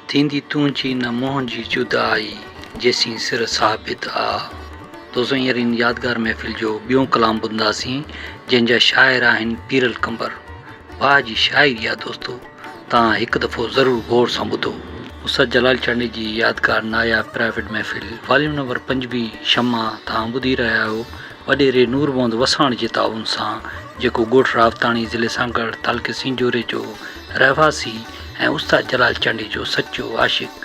थींदी तुंहिंजी न मोहन जी जुदाई जेसीं सिर साबित आ। दोस्तों हींअर इन यादगार महफ़िल जो ॿियों कलाम ॿुधंदासीं जंहिंजा शाइर आहिनि पीरल कंबर। भाउ जी शाइरी आहे दोस्तो, तव्हां हिकु दफ़ो ज़रूरु गौर सां ॿुधो। उस्ताद जलाल चांडी जी यादगार नायाब प्राइवेट महफ़िल वॉल्यूम नंबर 25 शमा तव्हां ॿुधी रहिया आहियो वॾेरे नूर मोहम्मद वसाण जे ताउन सां, जेको ॻोठ रावताणी ज़िले सांगड़ तालुके सिंजोरे जो रहवासी ऐं उस्ताद जलाल चांडी जो सचो आशिक़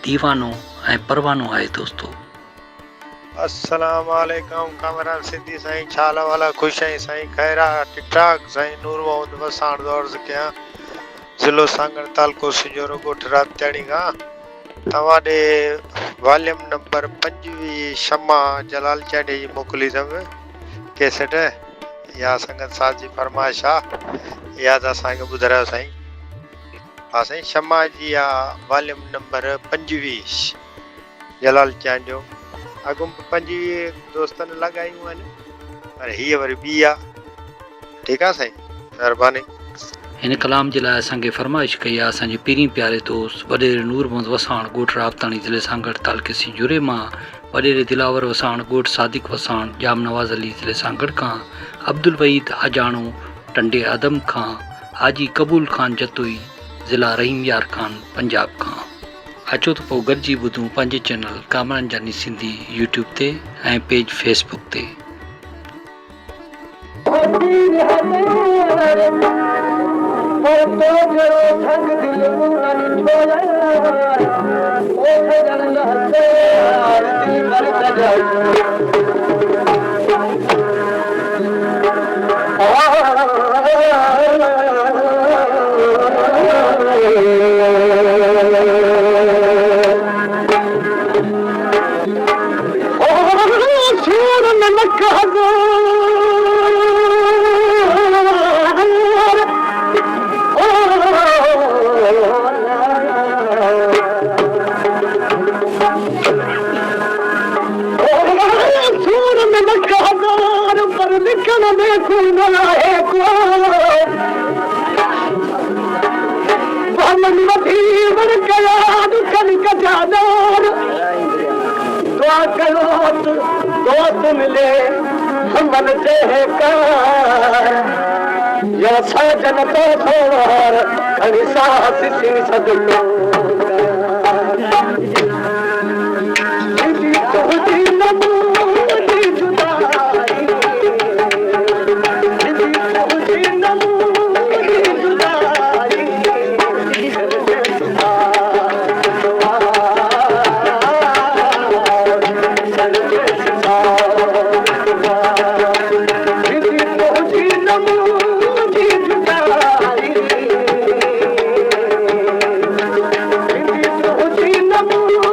दीवानो ऐं परवानो आहे दोस्तो। अस्सलाम वालेकुम कामरान सिंधी साईं, छाल वाला खुश आहीं साईं, खैरा ठीक ठाक साईं। नूर मोहम्मद वसाण दौर कयां, ज़िलो सांगड़ तालुको सिंजोरो ॻोठ रावताणी खां तव्हां ॾे वॉल्यूम नंबर 25 शमा जलाल चांडी जी मोकिली अथव कैसेट। इहा संगत साहिब जी फरमाइश आहे, इहा त असांखे ॿुधायो साईं। हा साईं, शमा जी आहे वॉल्यूम नंबर 25 जलाल चांद जो। अॻु 25 दोस्तनि लॻायूं आहिनि पर हीअ वरी ॿी आहे। ठीकु आहे साईं, महिरबानी। हिन कलाम जे लाइ असांखे फरमाइश कई आहे असांजे पहिरीं प्यारे दोस्त वॾेरे नूर मोहम्मद वसाण ॻोठ रावताणी ज़िले सांगड़ तालुके सिंजोरे मां, वॾेरे दिलावर वसाण ॻोठ सादिक वसाण जाम नवाज़ अली ज़िले सांगड़ खां, अब्दुल वहीद हजाणो टंडे आदम खां, हाजी कबूल ख़ान जतोई ज़िला रहीम यार ख़ान पंजाब खां। अचो त पोइ गॾिजी ॿुधूं पंहिंजे चैनल कामरान जानी सिंधी यूट्यूब ते ऐं पेज फेसबुक ते। दोस्त मिले हमन से या साजन तो सोर खड़ी साहस सिंह सदलो Namo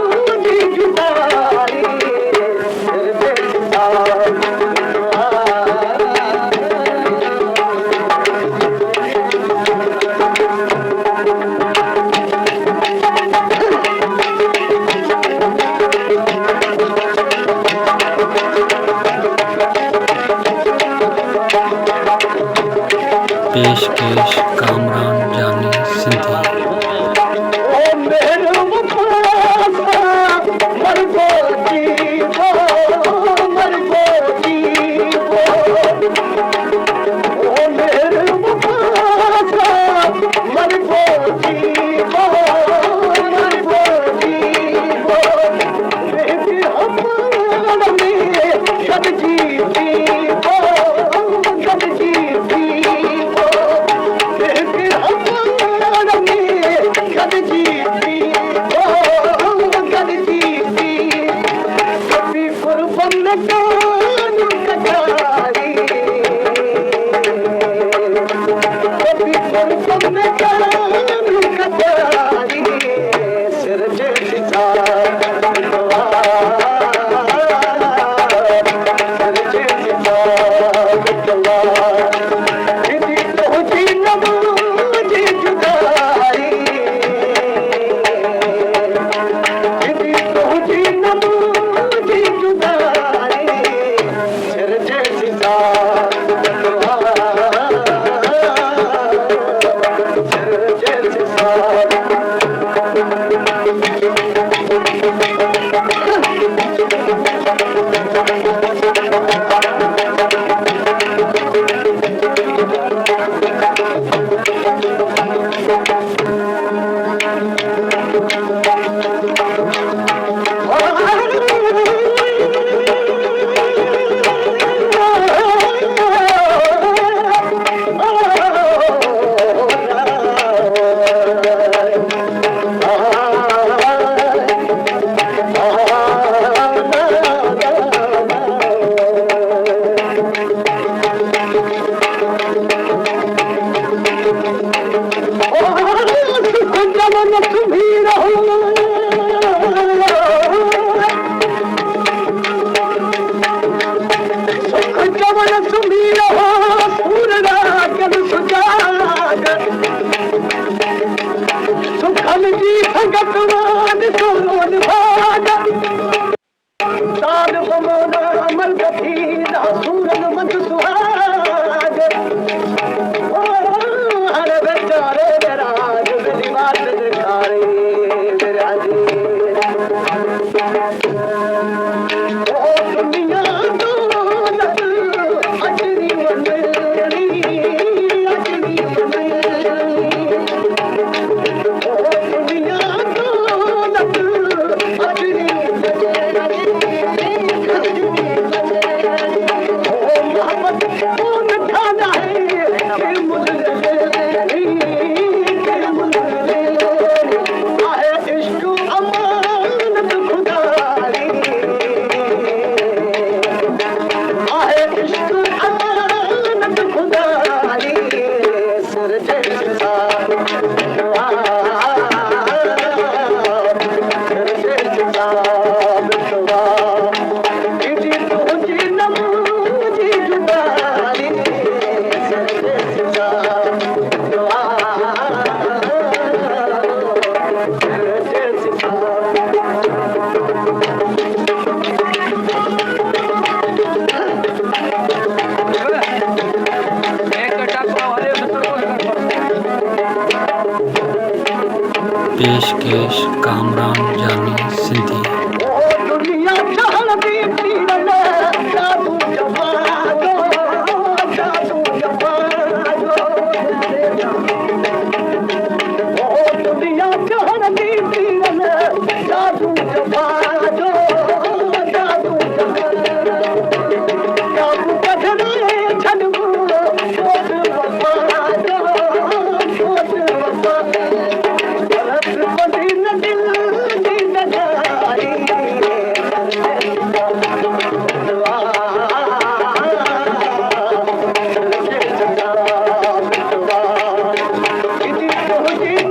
पेशकेश कामरान जानी सिंधी।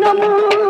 Namo